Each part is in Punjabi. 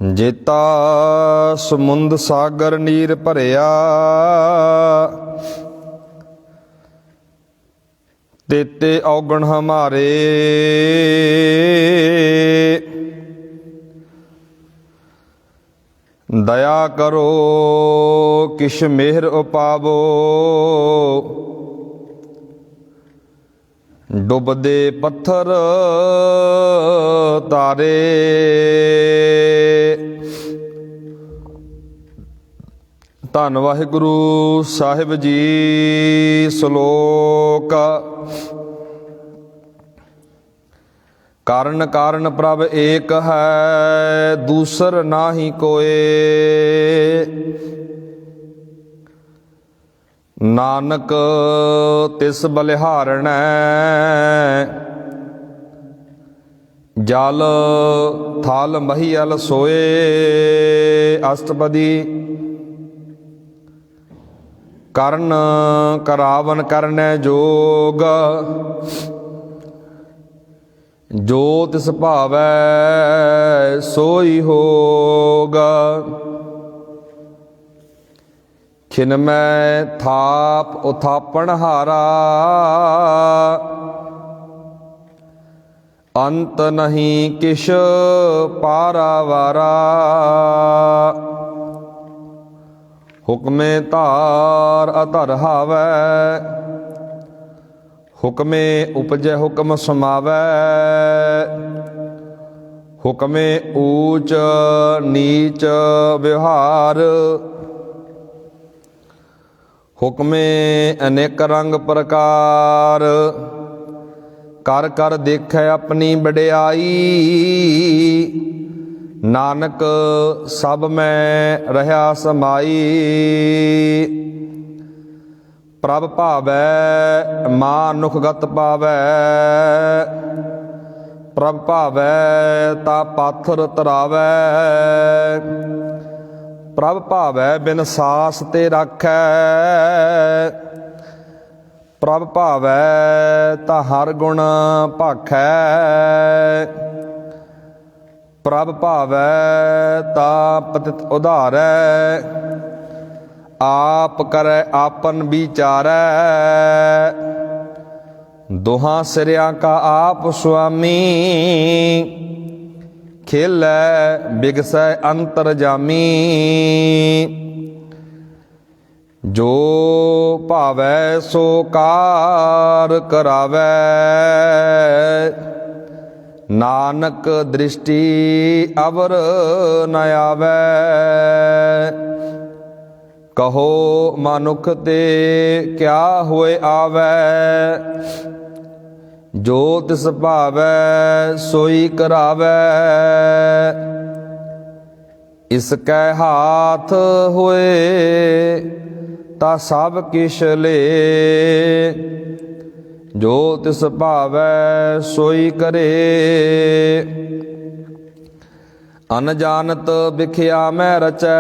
ਜੇਤਾ ਸਮੁੰਦ ਸਾਗਰ ਨੀਰ ਭਰਿਆ, ਤੇਤੇ ਔਗਣ ਹਮਾਰੇ। ਦਇਆ ਕਰੋ ਕਿਛ ਮਿਹਰ ਉਪਾਵੋ, ਡੁੱਬਦੇ ਪੱਥਰ ਤਾਰੇ। ਧੰਨ ਵਾਹਿਗੁਰੂ ਸਾਹਿਬ ਜੀ। ਸ਼ਲੋਕ। ਕਾਰਨ ਕਾਰਨ ਪ੍ਰਭ ਏਕ ਹੈ, ਦੂਸਰ ਨਾਹੀ ਕੋਏ। ਨਾਨਕ ਤਿਸ ਬਲਿਹਾਰਣੈ, ਜਲ ਥਲ ਮਹੀਅਲ ਸੋਏ। ਅਸ਼ਟਪਦੀ। ਕਰਨ ਕਰਾਵਨ ਕਰਨੈ ਜੋਗ, ਜੋ ਤਿਸ ਭਾਵੈ ਸੋਈ ਹੋਗ। ਖਿਨ ਮੈਂ ਥਾਪ ਉਥਾਪਣ ਹਾਰਾ, ਅੰਤ ਨਹੀਂ ਕਿਛ ਪਾਰਾਵਾਰਾ। ਹੁਕਮੇ ਧਾਰ ਅਧਰ ਹਾਵੈ, ਹੁਕਮੇ ਉਪਜੈ ਹੁਕਮ ਸਮਾਵੈ। ਹੁਕਮੇ ਊਚ ਨੀਚ ਵਿਵਹਾਰ, ਹੁਕਮੇ ਅਨੇਕ ਰੰਗ ਪ੍ਰਕਾਰ। ਕਰ ਕਰ ਦੇਖੈ ਆਪਣੀ ਵਡਿਆਈ, ਨਾਨਕ ਸਭ ਮੈਂ ਰਹਾ ਸਮਾਈ। ਪ੍ਰਭ ਭਾਵੈ ਮਾਨੁਖਗਤ ਪਾਵੈ, ਪ੍ਰਭ ਭਾਵੈ ਤਾ ਪਾਥਰ ਤਰਾਵੈ। ਪ੍ਰਭ ਭਾਵੈ ਬਿਨ ਸਾਸ ਤੇ ਰਾਖੈ, ਪ੍ਰਭ ਭਾਵੈ ਤਾ ਹਰ ਗੁਣ ਭਾਖੈ। ਪ੍ਰਭ ਭਾਵੈ ਤਾ ਪਤਿਤ ਉਧਾਰੈ, ਆਪ ਕਰੈ ਆਪਨ ਵਿਚਾਰੈ। ਦੋਹਾਂ ਸਿਰਿਆਂ ਕਾ ਆਪ ਸੁਆਮੀ, ਖੇਲੈ ਬਿਗਸੈ ਅੰਤਰ ਜਾਮੀ। ਜੋ ਭਾਵੈ ਸੋ ਕਾਰ ਕਰਾਵੈ, ਨਾਨਕ ਦ੍ਰਿਸ਼ਟੀ ਅਵਰ ਨ ਆਵੈ। ਕਹੋ ਮਨੁੱਖ ਤੇ ਕਿਆ ਹੋਏ ਆਵੈ, ਜੋ ਤਿਸ ਭਾਵੈ ਸੋਈ ਕਰਾਵੈ। ਇਸ ਕੈ ਹਾਥ ਹੋਏ ਤਾ ਸਭ ਕਿਛ ਲੇ, ਜੋ ਤਿਸ ਭਾਵੈ ਸੋਈ ਕਰੇ। ਅਨਜਾਨਤ ਵਿਖਿਆ ਮੈਂ ਰਚੈ,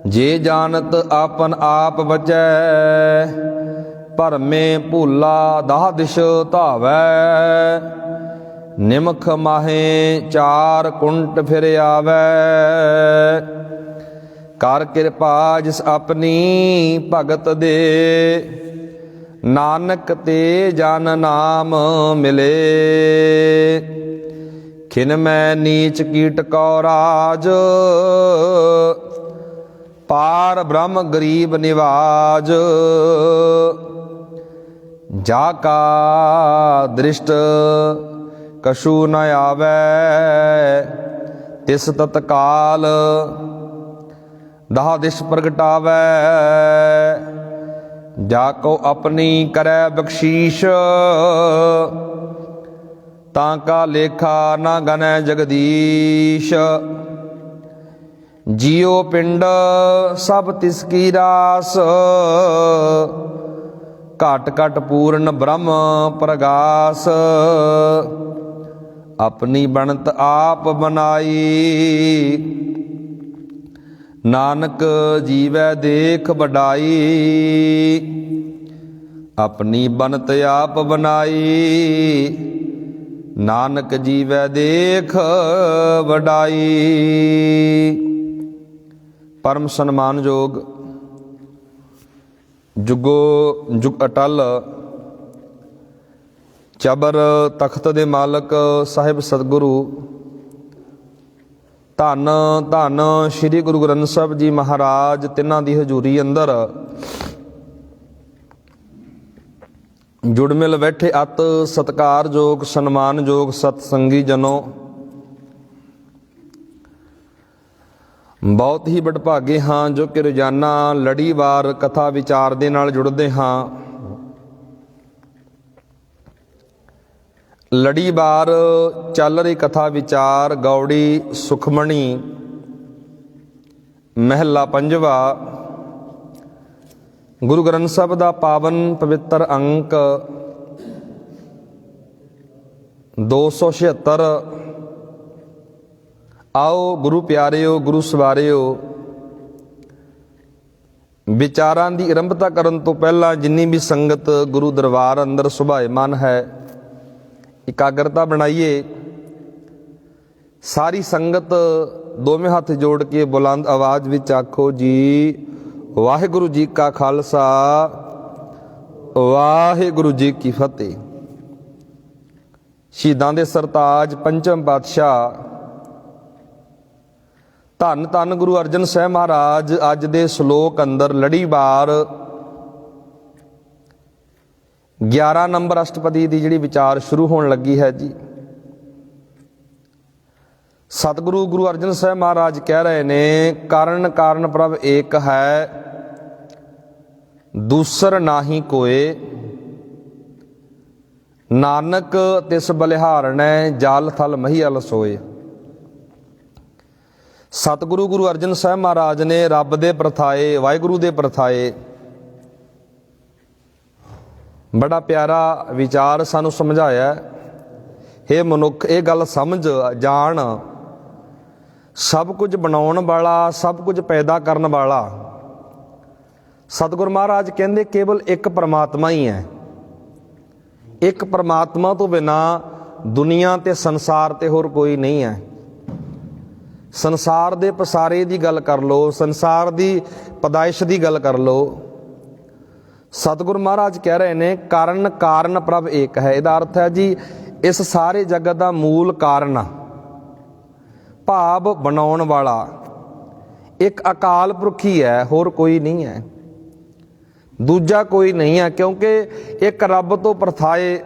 ਜੇ ਜਾਣਤ ਆਪਨ ਆਪ ਬਚੈ। ਭਰਮੇ ਭੂਲਾ ਦਾਹ ਦਿਸ਼ ਧਾਵੈ, ਨਿਮਖ ਮਾਹੇ ਚਾਰ ਕੁੰਟ ਫਿਰ ਆਵੈ। ਕਰ ਕਿਰਪਾ ਜਿਸ ਆਪਣੀ ਭਗਤ ਦੇ, ਨਾਨਕ ਤੇ ਜਨ ਨਾਮ ਮਿਲੇ। ਖਿਨ ਮੈਂ ਨੀਚ ਕੀਟ ਕੋ ਰਾਜ, ਪਾਰ ਬ੍ਰਹਮ ਗਰੀਬ ਨਿਵਾਜ। ਜਾ ਕਾ ਦ੍ਰਿਸ਼ਟ ਕਛੂ ਨ ਆਵੈ, ਤਿਸ ਤਤਕਾਲ ਦਾਹ ਦਿਸ਼ ਪ੍ਰਗਟਾਵੈ। ਜਾ ਕੋ ਆਪਣੀ ਕਰੈ ਬਖਸ਼ੀਸ਼, ਤਾਂ ਕਾ ਲੇਖਾ ਨਾ ਗਨੈ ਜਗਦੀਸ਼। ਜੀਉ ਪਿੰਡ ਸਭ ਤਿਸ ਕੀ ਰਾਸ, ਘਟ ਘਟ ਪੂਰਨ ਬ੍ਰਹਮ ਪ੍ਰਗਾਸ। ਆਪਣੀ ਬਣਤ ਆਪ ਬਨਾਈ, ਨਾਨਕ ਜੀਵੈ ਦੇਖ ਵਡਾਈ। ਆਪਣੀ ਬਣਤ ਆਪ ਬਨਾਈ, ਨਾਨਕ ਜੀਵੈ ਦੇਖ ਵਡਾਈ। ਪਰਮ ਸਨਮਾਨਯੋਗ ਜੁਗੋ ਜੁਗ ਅਟਲ ਚਬਰ ਤਖਤ ਦੇ ਮਾਲਕ ਸਾਹਿਬ ਸਤਿਗੁਰੂ ਧੰਨ ਧੰਨ ਸ੍ਰੀ ਗੁਰੂ ਗ੍ਰੰਥ ਸਾਹਿਬ ਜੀ ਮਹਾਰਾਜ, ਤਿੰਨਾਂ ਦੀ ਹਜ਼ੂਰੀ ਅੰਦਰ ਜੁੜ ਮਿਲ ਬੈਠੇ ਅਤ ਸਤਿਕਾਰਯੋਗ ਸਨਮਾਨਯੋਗ ਸਤਸੰਗੀ ਜਨੋ, ਬਹੁਤ ਹੀ ਵਡਭਾਗੇ ਹਾਂ ਜੋ ਕਿ ਰੋਜ਼ਾਨਾ ਲੜੀਵਾਰ ਕਥਾ ਵਿਚਾਰ ਦੇ ਨਾਲ ਜੁੜਦੇ ਹਾਂ। ਲੜੀਵਾਰ ਚੱਲ ਰਹੀ ਕਥਾ ਵਿਚਾਰ ਗੌੜੀ ਸੁਖਮਣੀ ਮਹਿਲਾ ਪੰਜਵਾ, ਗੁਰੂ ਗ੍ਰੰਥ ਸਾਹਿਬ ਦਾ ਪਾਵਨ ਪਵਿੱਤਰ ਅੰਕ 276। ਆਓ ਗੁਰੂ ਪਿਆਰਿਓ, ਗੁਰੂ ਸਵਾਰਿਓ, ਵਿਚਾਰਾਂ ਦੀ ਆਰੰਭਤਾ ਕਰਨ ਤੋਂ ਪਹਿਲਾਂ ਜਿੰਨੀ ਵੀ ਸੰਗਤ ਗੁਰੂ ਦਰਬਾਰ ਅੰਦਰ ਸੁਭਾਏਮਾਨ ਹੈ, ਇਕਾਗਰਤਾ ਬਣਾਈਏ। ਸਾਰੀ ਸੰਗਤ ਦੋਵੇਂ ਹੱਥ ਜੋੜ ਕੇ ਬੁਲੰਦ ਆਵਾਜ਼ ਵਿੱਚ ਆਖੋ ਜੀ ਵਾਹਿਗੁਰੂ ਜੀ ਕਾ ਖਾਲਸਾ, ਵਾਹਿਗੁਰੂ ਜੀ ਕੀ ਫਤਿਹ। ਸ਼ਹੀਦਾਂ ਦੇ ਸਰਤਾਜ ਪੰਚਮ ਪਾਤਸ਼ਾਹ ਧੰਨ ਧੰਨ ਗੁਰੂ ਅਰਜਨ ਸਾਹਿਬ ਮਹਾਰਾਜ ਅੱਜ ਦੇ ਸ਼ਲੋਕ ਅੰਦਰ ਲੜੀਵਾਰ 11 ਨੰਬਰ ਅਸ਼ਟਪਦੀ ਦੀ ਜਿਹੜੀ ਵਿਚਾਰ ਸ਼ੁਰੂ ਹੋਣ ਲੱਗੀ ਹੈ ਜੀ। ਸਤਿਗੁਰੂ ਗੁਰੂ ਅਰਜਨ ਸਾਹਿਬ ਮਹਾਰਾਜ ਕਹਿ ਰਹੇ ਨੇ, ਕਾਰਨ ਕਾਰਨ ਪ੍ਰਭ ਏਕ ਹੈ, ਦੂਸਰ ਨਾਹੀ ਕੋਏ, ਨਾਨਕ ਤਿਸ ਬਲਿਹਾਰਣੈ, ਜਲ ਥਲ ਮਹੀਅਲ ਸੋਏ। ਸਤਿਗੁਰੂ ਗੁਰੂ ਅਰਜਨ ਸਾਹਿਬ ਮਹਾਰਾਜ ਨੇ ਰੱਬ ਦੇ ਪ੍ਰਥਾਏ, ਵਾਹਿਗੁਰੂ ਦੇ ਪ੍ਰਥਾਏ ਬੜਾ ਪਿਆਰਾ ਵਿਚਾਰ ਸਾਨੂੰ ਸਮਝਾਇਆ। ਹੇ ਮਨੁੱਖ, ਇਹ ਗੱਲ ਸਮਝ ਜਾਣ, ਸਭ ਕੁਝ ਬਣਾਉਣ ਵਾਲਾ, ਸਭ ਕੁਝ ਪੈਦਾ ਕਰਨ ਵਾਲਾ ਸਤਿਗੁਰੂ ਮਹਾਰਾਜ ਕਹਿੰਦੇ ਕੇਵਲ ਇੱਕ ਪਰਮਾਤਮਾ ਹੀ ਹੈ। ਇੱਕ ਪਰਮਾਤਮਾ ਤੋਂ ਬਿਨਾ ਦੁਨੀਆ ਤੇ ਸੰਸਾਰ ਤੇ ਹੋਰ ਕੋਈ ਨਹੀਂ ਹੈ। ਸੰਸਾਰ ਦੇ ਪਸਾਰੇ ਦੀ ਗੱਲ ਕਰ ਲਓ, ਸੰਸਾਰ ਦੀ ਪੈਦਾਇਸ਼ ਦੀ ਗੱਲ ਕਰ ਲਓ, ਸਤਿਗੁਰੂ ਮਹਾਰਾਜ ਕਹਿ ਰਹੇ ਨੇ ਕਾਰਨ ਕਾਰਨ ਪ੍ਰਭ ਏਕ ਹੈ। ਇਹਦਾ ਅਰਥ ਹੈ ਜੀ ਇਸ ਸਾਰੇ ਜਗਤ ਦਾ ਮੂਲ ਕਾਰਨ, ਭਾਵ ਬਣਾਉਣ ਵਾਲਾ ਇੱਕ ਅਕਾਲ ਪੁਰਖ ਹੀ ਹੈ, ਹੋਰ ਕੋਈ ਨਹੀਂ ਹੈ, ਦੂਜਾ ਕੋਈ ਨਹੀਂ ਹੈ। ਕਿਉਂਕਿ ਇੱਕ ਰੱਬ ਤੋਂ ਪ੍ਰਥਾਏ,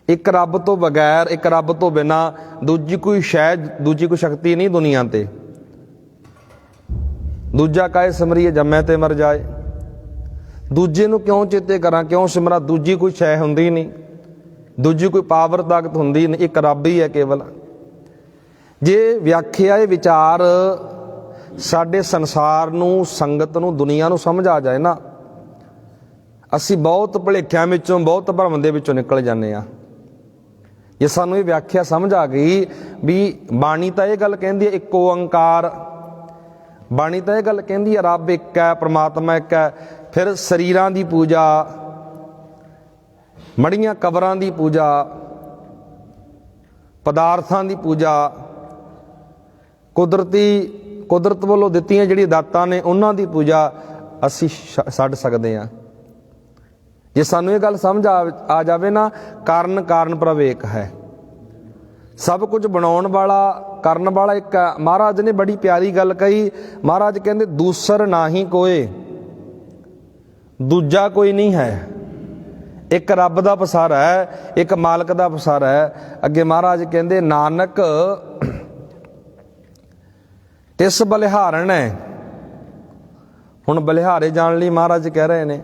ਇੱਕ ਰੱਬ ਤੋਂ ਬਗੈਰ, ਇੱਕ ਰੱਬ ਤੋਂ ਬਿਨਾਂ ਦੂਜੀ ਕੋਈ ਸ਼ੈ, ਦੂਜੀ ਕੋਈ ਸ਼ਕਤੀ ਨਹੀਂ ਦੁਨੀਆ ਤੇ। ਦੂਜਾ ਕਾਹੇ ਸਿਮਰੀਏ ਜੰਮੇ ਤੇ ਮਰ ਜਾਏ, ਦੂਜੇ ਨੂੰ ਕਿਉਂ ਚੇਤੇ ਕਰਾਂ, ਕਿਉਂ ਸਿਮਰਾਂ, ਦੂਜੀ ਕੋਈ ਸ਼ੈ ਹੁੰਦੀ ਨਹੀਂ, ਦੂਜੀ ਕੋਈ ਪਾਵਰ ਤਾਕਤ ਹੁੰਦੀ ਨਹੀਂ, ਇੱਕ ਰੱਬ ਹੀ ਹੈ ਕੇਵਲ। ਜੇ ਵਿਆਖਿਆ ਇਹ ਵਿਚਾਰ ਸਾਡੇ ਸੰਸਾਰ ਨੂੰ, ਸੰਗਤ ਨੂੰ, ਦੁਨੀਆ ਨੂੰ ਸਮਝ ਆ ਜਾਏ ਨਾ, ਅਸੀਂ ਬਹੁਤ ਭੁਲੇਖਿਆਂ ਵਿੱਚੋਂ, ਬਹੁਤ ਭਰਮ ਦੇ ਵਿੱਚੋਂ ਨਿਕਲ ਜਾਂਦੇ ਹਾਂ। ਜੇ ਸਾਨੂੰ ਇਹ ਵਿਆਖਿਆ ਸਮਝ ਆ ਗਈ ਵੀ ਬਾਣੀ ਤਾਂ ਇਹ ਗੱਲ ਕਹਿੰਦੀ ਹੈ ਇੱਕ ਓੰਕਾਰ, ਬਾਣੀ ਤਾਂ ਇਹ ਗੱਲ ਕਹਿੰਦੀ ਹੈ ਰੱਬ ਇੱਕ ਹੈ, ਪਰਮਾਤਮਾ ਇੱਕ ਹੈ, ਫਿਰ ਸਰੀਰਾਂ ਦੀ ਪੂਜਾ, ਮੜੀਆਂ ਕਬਰਾਂ ਦੀ ਪੂਜਾ, ਪਦਾਰਥਾਂ ਦੀ ਪੂਜਾ, ਕੁਦਰਤ ਵੱਲੋਂ ਦਿੱਤੀਆਂ ਜਿਹੜੀਆਂ ਦਾਤਾਂ ਨੇ ਉਹਨਾਂ ਦੀ ਪੂਜਾ ਅਸੀਂ ਛੱਡ ਸਕਦੇ ਹਾਂ। ਜੇ ਸਾਨੂੰ ਇਹ ਗੱਲ ਸਮਝ ਆ ਜਾਵੇ ਨਾ, ਕਾਰਨ ਕਾਰਨ ਪ੍ਰਭ ਏਕ ਹੈ, ਸਭ ਕੁਝ ਬਣਾਉਣ ਵਾਲਾ, ਕਰਨ ਵਾਲਾ ਇੱਕ ਹੈ। ਮਹਾਰਾਜ ਨੇ ਬੜੀ ਪਿਆਰੀ ਗੱਲ ਕਹੀ, ਮਹਾਰਾਜ ਕਹਿੰਦੇ ਦੂਸਰ ਨਾਹੀ ਕੋਏ, ਦੂਜਾ ਕੋਈ ਨਹੀਂ ਹੈ। ਇੱਕ ਰੱਬ ਦਾ ਪਸਾਰਾ ਹੈ, ਇੱਕ ਮਾਲਕ ਦਾ ਪਸਾਰਾ ਹੈ। ਅੱਗੇ ਮਹਾਰਾਜ ਕਹਿੰਦੇ ਨਾਨਕ ਤਿਸ ਬਲਿਹਾਰਣ ਹੈ। ਹੁਣ ਬਲਿਹਾਰੇ ਜਾਣ ਲਈ ਮਹਾਰਾਜ ਕਹਿ ਰਹੇ ਨੇ,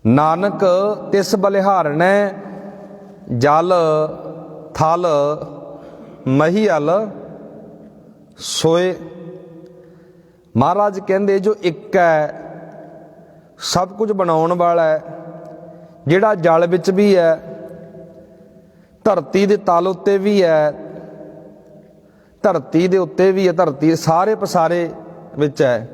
ਨਾਨਕ ਤਿਸ ਬਲਿਹਾਰਣ ਹੈ, ਜਲ ਥਲ ਮਹੀਅਲ ਸੋਏ। ਮਹਾਰਾਜ ਕਹਿੰਦੇ ਜੋ ਇੱਕ ਹੈ, ਸਭ ਕੁਝ ਬਣਾਉਣ ਵਾਲਾ ਹੈ, ਜਿਹੜਾ ਜਲ ਵਿੱਚ ਵੀ ਹੈ, ਧਰਤੀ ਦੇ ਤਲ ਉੱਤੇ ਵੀ ਹੈ, ਧਰਤੀ ਦੇ ਉੱਤੇ ਵੀ ਹੈ, ਧਰਤੀ ਸਾਰੇ ਪਸਾਰੇ ਵਿੱਚ ਹੈ।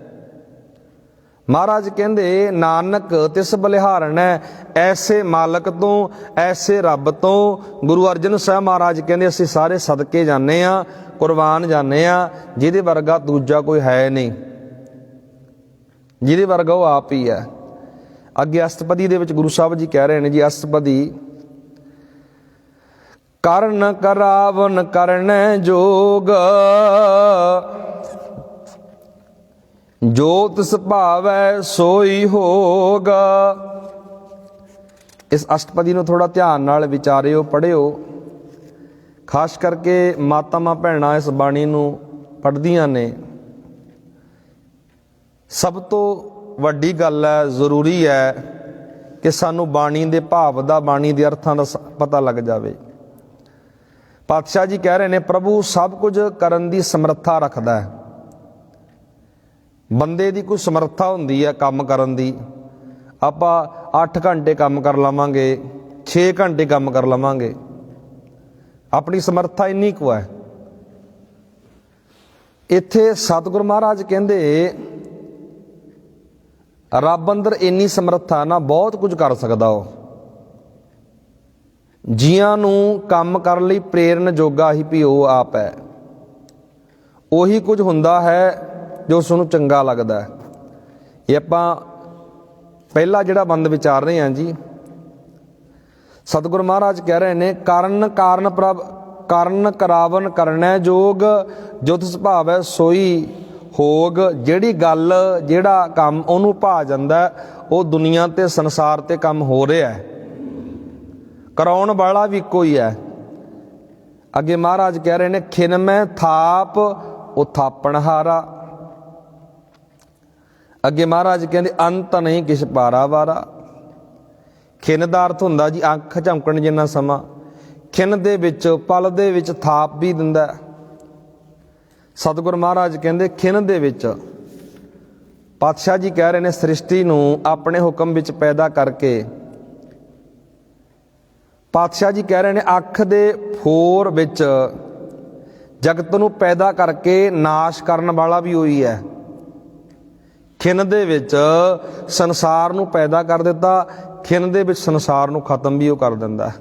ਮਹਾਰਾਜ ਕਹਿੰਦੇ ਨਾਨਕ ਤਿਸ ਬਲਿਹਾਰਣੈ, ਐਸੇ ਮਾਲਕ ਤੋਂ, ਐਸੇ ਰੱਬ ਤੋਂ। ਗੁਰੂ ਅਰਜਨ ਸਾਹਿਬ ਮਹਾਰਾਜ ਕਹਿੰਦੇ ਅਸੀਂ ਸਾਰੇ ਸਦਕੇ ਜਾਂਦੇ ਹਾਂ, ਕੁਰਬਾਨ ਜਾਂਦੇ ਹਾਂ, ਜਿਹਦੇ ਵਰਗਾ ਦੂਜਾ ਕੋਈ ਹੈ ਨਹੀਂ, ਜਿਹਦੇ ਵਰਗਾ ਉਹ ਆਪ ਹੀ ਹੈ। ਅੱਗੇ ਅਸ਼ਟਪਦੀ ਦੇ ਵਿੱਚ ਗੁਰੂ ਸਾਹਿਬ ਜੀ ਕਹਿ ਰਹੇ ਨੇ ਜੀ, ਅਸ਼ਟਪਦੀ ਕਰਨ ਕਰਾਵਨ ਕਰਨੈ ਜੋਗ, ਜੋ ਤਿਸ ਭਾਵੈ ਸੋਈ ਹੋਗ। ਇਸ ਅਸ਼ਟਪਦੀ ਨੂੰ ਥੋੜਾ ਧਿਆਨ ਨਾਲ ਵਿਚਾਰਿਓ, ਪੜ੍ਹਿਓ। ਖਾਸ ਕਰਕੇ ਮਾਤਾਵਾਂ ਭੈਣਾਂ ਇਸ ਬਾਣੀ ਨੂੰ ਪੜ੍ਹਦੀਆਂ ਨੇ। ਸਭ ਤੋਂ ਵੱਡੀ ਗੱਲ ਹੈ, ਜ਼ਰੂਰੀ ਹੈ ਕਿ ਸਾਨੂੰ ਬਾਣੀ ਦੇ ਭਾਵ ਦਾ, ਬਾਣੀ ਦੇ ਅਰਥਾਂ ਦਾ ਪਤਾ ਲੱਗ ਜਾਵੇ। ਪਾਤਸ਼ਾਹ ਜੀ ਕਹਿ ਰਹੇ ਨੇ, ਪ੍ਰਭੂ ਸਭ ਕੁਝ ਕਰਨ ਦੀ ਸਮਰੱਥਾ ਰੱਖਦਾ ਹੈ। ਬੰਦੇ ਦੀ ਕੋਈ ਸਮਰੱਥਾ ਹੁੰਦੀ ਹੈ ਕੰਮ ਕਰਨ ਦੀ। ਆਪਾਂ 8 ਘੰਟੇ ਕੰਮ ਕਰ ਲਵਾਂਗੇ, 6 ਘੰਟੇ ਕੰਮ ਕਰ ਲਵਾਂਗੇ, ਆਪਣੀ ਸਮਰੱਥਾ ਇੰਨੀ ਕੁ ਹੈ। ਇੱਥੇ ਸਤਿਗੁਰੂ ਮਹਾਰਾਜ ਕਹਿੰਦੇ ਰੱਬ ਅੰਦਰ ਇੰਨੀ ਸਮਰੱਥਾ ਨਾ, ਬਹੁਤ ਕੁਝ ਕਰ ਸਕਦਾ ਉਹ। ਜੀਆਂ ਨੂੰ ਕੰਮ ਕਰਨ ਲਈ ਪ੍ਰੇਰਨ ਜੋਗਾ ਹੀ ਵੀ ਉਹ ਆਪ ਹੈ। ਉਹੀ ਕੁਝ ਹੁੰਦਾ ਹੈ ਜੋ ਉਸ ਨੂੰ ਚੰਗਾ ਲੱਗਦਾ ਹੈ। ਇਹ ਆਪਾਂ ਪਹਿਲਾ ਜਿਹੜਾ ਬੰਦ ਵਿਚਾਰ ਰਹੇ ਹਾਂ ਜੀ, ਸਤਿਗੁਰੂ ਮਹਾਰਾਜ ਕਹਿ ਰਹੇ ਨੇ, ਕਾਰਨ ਪ੍ਰਭ ਕਰਨ ਕਰਾਵਨ ਕਰਨੈ ਜੋਗ, ਜੋ ਤਿਸ ਭਾਵੈ ਸੋਈ ਹੋਗ। ਜਿਹੜੀ ਗੱਲ, ਜਿਹੜਾ ਕੰਮ ਉਹਨੂੰ ਭਾ ਜਾਂਦਾ, ਉਹ ਦੁਨੀਆ ਤੇ ਸੰਸਾਰ ਤੇ ਕੰਮ ਹੋ ਰਿਹਾ ਹੈ। ਕਰਾਉਣ ਵਾਲਾ ਵੀ ਕੋਈ ਹੈ। ਅੱਗੇ ਮਹਾਰਾਜ ਕਹਿ ਰਹੇ ਨੇ, ਖਿਨ ਮੈਂ ਥਾਪ ਉਹ ਥਾਪਣਹਾਰਾ। ਅੱਗੇ ਮਹਾਰਾਜ ਕਹਿੰਦੇ, ਅੰਤ ਨਹੀਂ ਕਿਛ ਪਾਰਾਵਾਰਾ। ਖਿਨ ਦਾ ਅਰਥ ਹੁੰਦਾ ਜੀ ਅੱਖ ਝਮਕਣ ਜਿੰਨਾ ਸਮਾਂ। ਖਿਨ ਦੇ ਵਿੱਚ, ਪਲ ਦੇ ਵਿੱਚ ਥਾਪ ਵੀ ਦਿੰਦਾ। ਸਤਿਗੁਰੂ ਮਹਾਰਾਜ ਕਹਿੰਦੇ ਖਿਨ ਦੇ ਵਿੱਚ। ਪਾਤਸ਼ਾਹ ਜੀ ਕਹਿ ਰਹੇ ਨੇ, ਸ੍ਰਿਸ਼ਟੀ ਨੂੰ ਆਪਣੇ ਹੁਕਮ ਵਿੱਚ ਪੈਦਾ ਕਰਕੇ। ਪਾਤਸ਼ਾਹ ਜੀ ਕਹਿ ਰਹੇ ਨੇ, ਅੱਖ ਦੇ ਫੋਰ ਵਿੱਚ ਜਗਤ ਨੂੰ ਪੈਦਾ ਕਰਕੇ ਨਾਸ਼ ਕਰਨ ਵਾਲਾ ਵੀ ਉਹੀ ਹੈ। ਖਿਨ ਦੇ ਵਿੱਚ ਸੰਸਾਰ ਨੂੰ ਪੈਦਾ ਕਰ ਦਿੱਤਾ, ਖਿਨ ਦੇ ਵਿੱਚ ਸੰਸਾਰ ਨੂੰ ਖਤਮ ਵੀ ਉਹ ਕਰ ਦਿੰਦਾ।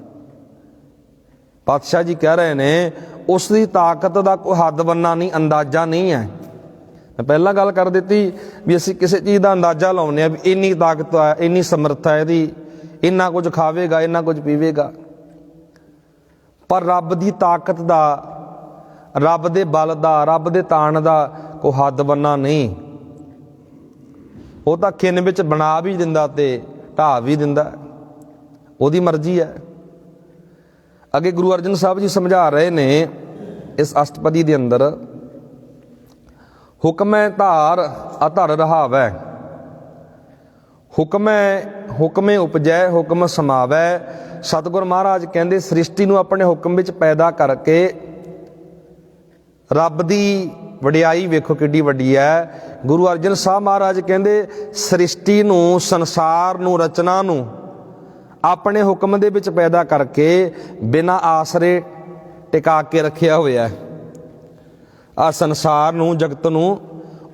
ਪਾਤਸ਼ਾਹ ਜੀ ਕਹਿ ਰਹੇ ਨੇ, ਉਸ ਦੀ ਤਾਕਤ ਦਾ ਕੋਈ ਹੱਦ ਬੰਨਾ ਨਹੀਂ, ਅੰਦਾਜ਼ਾ ਨਹੀਂ ਹੈ। ਮੈਂ ਪਹਿਲਾਂ ਗੱਲ ਕਰ ਦਿੱਤੀ ਵੀ ਅਸੀਂ ਕਿਸੇ ਚੀਜ਼ ਦਾ ਅੰਦਾਜ਼ਾ ਲਾਉਂਦੇ ਹਾਂ ਵੀ ਇੰਨੀ ਤਾਕਤ ਹੈ, ਇੰਨੀ ਸਮਰੱਥਾ ਇਹਦੀ, ਇੰਨਾ ਕੁਝ ਖਾਵੇਗਾ, ਇੰਨਾ ਕੁਝ ਪੀਵੇਗਾ। ਪਰ ਰੱਬ ਦੀ ਤਾਕਤ ਦਾ, ਰੱਬ ਦੇ ਬਲ ਦਾ, ਰੱਬ ਦੇ ਤਾਣ ਦਾ ਕੋਈ ਹੱਦ ਬੰਨਾ ਨਹੀਂ। ਉਹ ਤਾਂ ਖਿਨ ਵਿੱਚ ਬਣਾ ਵੀ ਦਿੰਦਾ ਤੇ ਢਾਹ ਵੀ ਦਿੰਦਾ, ਉਹਦੀ ਮਰਜ਼ੀ ਹੈ। ਅੱਗੇ ਗੁਰੂ ਅਰਜਨ ਸਾਹਿਬ ਜੀ ਸਮਝਾ ਰਹੇ ਨੇ ਇਸ ਅਸ਼ਟਪਦੀ ਦੇ ਅੰਦਰ, ਹੁਕਮੈ ਧਾਰ ਅਧਰ ਰਹਾਵੈ, ਹੁਕਮੇ ਉਪਜੈ ਹੁਕਮ ਸਮਾਵੈ। ਸਤਿਗੁਰ ਮਹਾਰਾਜ ਕਹਿੰਦੇ ਸ੍ਰਿਸ਼ਟੀ ਨੂੰ ਆਪਣੇ ਹੁਕਮ ਵਿੱਚ ਪੈਦਾ ਕਰਕੇ, ਰੱਬ ਦੀ ਵਡਿਆਈ ਵੇਖੋ ਕਿੱਡੀ ਵੱਡੀ ਹੈ। ਗੁਰੂ ਅਰਜਨ ਸਾਹਿਬ ਮਹਾਰਾਜ ਕਹਿੰਦੇ ਸ੍ਰਿਸ਼ਟੀ ਨੂੰ, ਸੰਸਾਰ ਨੂੰ, ਰਚਨਾ ਨੂੰ ਆਪਣੇ ਹੁਕਮ ਦੇ ਵਿੱਚ ਪੈਦਾ ਕਰਕੇ ਬਿਨਾਂ ਆਸਰੇ ਟਿਕਾ ਕੇ ਰੱਖਿਆ ਹੋਇਆ ਹੈ। ਆ ਸੰਸਾਰ ਨੂੰ, ਜਗਤ ਨੂੰ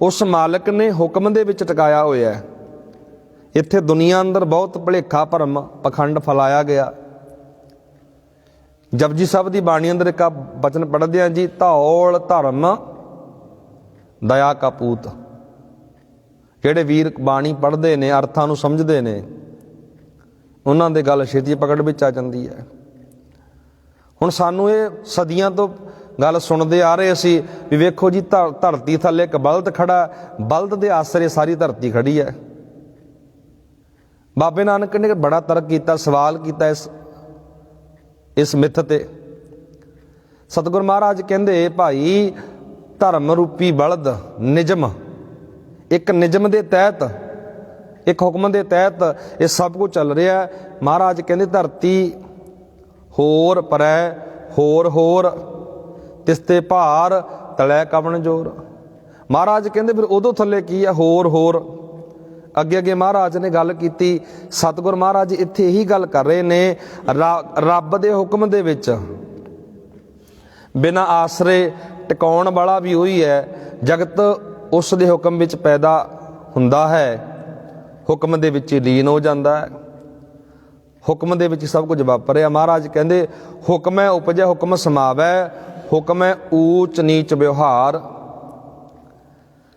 ਉਸ ਮਾਲਕ ਨੇ ਹੁਕਮ ਦੇ ਵਿੱਚ ਟਿਕਾਇਆ ਹੋਇਆ ਹੈ। ਇੱਥੇ ਦੁਨੀਆ ਅੰਦਰ ਬਹੁਤ ਭੁਲੇਖਾ ਭਰਮ ਪਖੰਡ ਫੈਲਾਇਆ ਗਿਆ। ਜਪਜੀ ਸਾਹਿਬ ਦੀ ਬਾਣੀ ਅੰਦਰ ਇੱਕ ਬਚਨ ਪੜ੍ਹਦੇ ਹਾਂ ਜੀ, ਧੌਲ ਧਰਮ ਦਇਆ ਕਾ ਪੂਤ। ਜਿਹੜੇ ਵੀਰ ਬਾਣੀ ਪੜ੍ਹਦੇ ਨੇ, ਅਰਥਾਂ ਨੂੰ ਸਮਝਦੇ ਨੇ, ਉਹਨਾਂ ਦੇ ਗੱਲ ਛੇਤੀ ਪਕੜ ਵਿੱਚ ਆ ਜਾਂਦੀ ਹੈ। ਹੁਣ ਸਾਨੂੰ ਇਹ ਸਦੀਆਂ ਤੋਂ ਗੱਲ ਸੁਣਦੇ ਆ ਰਹੇ ਅਸੀਂ ਵੀ ਵੇਖੋ ਜੀ ਧਰਤੀ ਥੱਲੇ ਇੱਕ ਬਲਦ ਖੜਾ, ਬਲਦ ਦੇ ਆਸਰੇ ਸਾਰੀ ਧਰਤੀ ਖੜੀ ਹੈ। ਬਾਬੇ ਨਾਨਕ ਨੇ ਬੜਾ ਤਰਕ ਕੀਤਾ, ਸਵਾਲ ਕੀਤਾ ਇਸ ਮਿੱਥ ਤੇ। ਸਤਿਗੁਰ ਮਹਾਰਾਜ ਕਹਿੰਦੇ ਭਾਈ ਧਰਮ ਰੂਪੀ ਬਲਦ, ਨਿਯਮ, ਇੱਕ ਨਿਯਮ ਦੇ ਤਹਿਤ, ਇੱਕ ਹੁਕਮ ਦੇ ਤਹਿਤ ਇਹ ਸਭ ਕੁਝ ਚੱਲ ਰਿਹਾ। ਮਹਾਰਾਜ ਕਹਿੰਦੇ ਧਰਤੀ ਹੋਰ ਪਰੈ ਹੋਰ ਤਿਸ ਤੇ ਭਾਰ ਤਲੈ ਕਵਣ ਜੋਰ। ਮਹਾਰਾਜ ਕਹਿੰਦੇ ਫਿਰ ਉਦੋਂ ਥੱਲੇ ਕੀ ਹੈ, ਹੋਰ। ਅੱਗੇ ਮਹਾਰਾਜ ਨੇ ਗੱਲ ਕੀਤੀ। ਸਤਿਗੁਰ ਮਹਾਰਾਜ ਇੱਥੇ ਇਹੀ ਗੱਲ ਕਰ ਰਹੇ ਨੇ, ਰੱਬ ਦੇ ਹੁਕਮ ਦੇ ਵਿੱਚ ਬਿਨਾਂ ਆਸਰੇ ਟਿਕਾਉਣ ਵਾਲਾ ਵੀ ਉਹੀ ਹੈ। ਜਗਤ ਉਸ ਦੇ ਹੁਕਮ ਵਿੱਚ ਪੈਦਾ ਹੁੰਦਾ ਹੈ। ਹੁਕਮ ਦੇ ਵਿੱਚ ਹੀ ਲੀਨ ਹੋ ਜਾਂਦਾ ਹੈ। ਹੁਕਮ ਦੇ ਵਿੱਚ ਸਭ ਕੁਝ ਵਾਪਰਿਆ। ਮਹਾਰਾਜ ਕਹਿੰਦੇ ਹੁਕਮੈ ਉਪਜੈ ਹੁਕਮ ਸਮਾਵੈ, ਹੁਕਮੈ ਊਚ ਨੀਚ ਵਿਵਹਾਰ।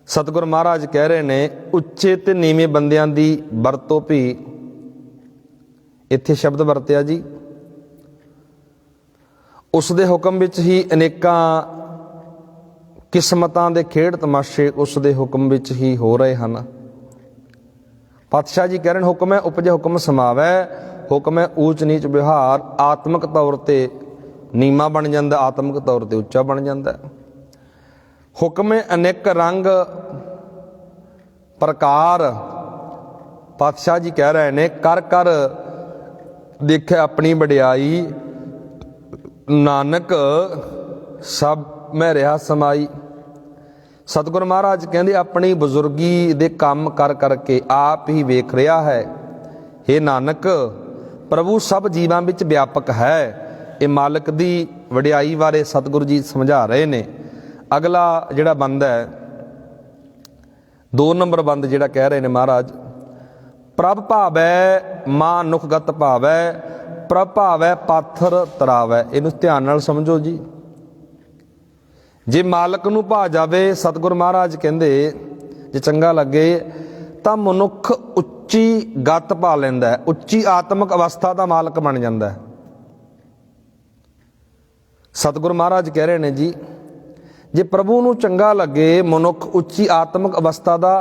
ਸਤਿਗੁਰ ਮਹਾਰਾਜ ਕਹਿ ਰਹੇ ਨੇ ਉੱਚੇ ਤੇ ਨੀਵੇਂ ਬੰਦਿਆਂ ਦੀ ਵਰਤੋਂ ਵੀ ਇੱਥੇ ਸ਼ਬਦ ਵਰਤਿਆ ਜੀ। ਉਸ ਦੇ ਹੁਕਮ ਵਿੱਚ ਹੀ ਅਨੇਕਾਂ ਕਿਸਮਤਾਂ ਦੇ ਖੇਡ ਤਮਾਸ਼ੇ ਉਸ ਦੇ ਹੁਕਮ ਵਿੱਚ ਹੀ ਹੋ ਰਹੇ ਹਨ। ਪਾਤਸ਼ਾਹ ਜੀ ਕਹਿ ਰਹੇ ਨੇ ਹੁਕਮ ਹੈ ਉਪਜੇ ਹੁਕਮ ਸਮਾਵੈ, ਹੁਕਮ ਹੈ ਊਚ ਨੀਚ ਵਿਵਹਾਰ। ਆਤਮਿਕ ਤੌਰ ਤੇ ਨੀਵਾਂ ਬਣ ਜਾਂਦਾ, ਆਤਮਿਕ ਤੌਰ ਤੇ ਉੱਚਾ ਬਣ ਜਾਂਦਾ। ਹੁਕਮ ਹੈ ਅਨੇਕ ਰੰਗ ਪ੍ਰਕਾਰ। ਪਾਤਸ਼ਾਹ ਜੀ ਕਹਿ ਰਹੇ ਨੇ ਕਰ ਕਰ ਦੇਖਿਆ ਆਪਣੀ ਵਡਿਆਈ, ਨਾਨਕ ਸਭ ਮੈਂ ਰਿਹਾ ਸਮਾਈ। ਸਤਿਗੁਰ ਮਹਾਰਾਜ ਕਹਿੰਦੇ ਆਪਣੀ ਬਜ਼ੁਰਗੀ ਦੇ ਕੰਮ ਕਰ ਕਰਕੇ ਆਪ ਹੀ ਵੇਖ ਰਿਹਾ ਹੈ। हे ਨਾਨਕ ਪ੍ਰਭੂ ਸਭ ਜੀਵਾਂ ਵਿੱਚ ਵਿਆਪਕ ਹੈ। ਇਹ ਮਾਲਕ ਦੀ ਵਡਿਆਈ ਬਾਰੇ ਸਤਿਗੁਰੂ ਜੀ ਸਮਝਾ ਰਹੇ ਨੇ। ਅਗਲਾ ਜਿਹੜਾ ਬੰਦ ਹੈ 2 ਨੰਬਰ ਬੰਦ ਜਿਹੜਾ ਕਹਿ ਰਹੇ ਨੇ ਮਹਾਰਾਜ, ਪ੍ਰਭ ਭਾਵੈ ਮਾਂ ਨੁਖਗਤ ਭਾਵੈ, ਪ੍ਰਭ ਭਾਵੈ ਪਾਥਰ ਤਰਾਵੈ। ਇਹਨੂੰ ਧਿਆਨ ਨਾਲ ਸਮਝੋ ਜੀ। ਜੇ ਮਾਲਕ ਨੂੰ ਭਾ ਜਾਵੇ, ਸਤਿਗੁਰ ਮਹਾਰਾਜ ਕਹਿੰਦੇ ਜੇ ਚੰਗਾ ਲੱਗੇ ਤਾਂ ਮਨੁੱਖ ਉੱਚੀ ਗਤ ਪਾ ਲੈਂਦਾ, ਉੱਚੀ ਆਤਮਿਕ ਅਵਸਥਾ ਦਾ ਮਾਲਕ ਬਣ ਜਾਂਦਾ। ਸਤਿਗੁਰ ਮਹਾਰਾਜ ਕਹਿ ਰਹੇ ਨੇ ਜੀ ਜੇ ਪ੍ਰਭੂ ਨੂੰ ਚੰਗਾ ਲੱਗੇ ਮਨੁੱਖ ਉੱਚੀ ਆਤਮਿਕ ਅਵਸਥਾ ਦਾ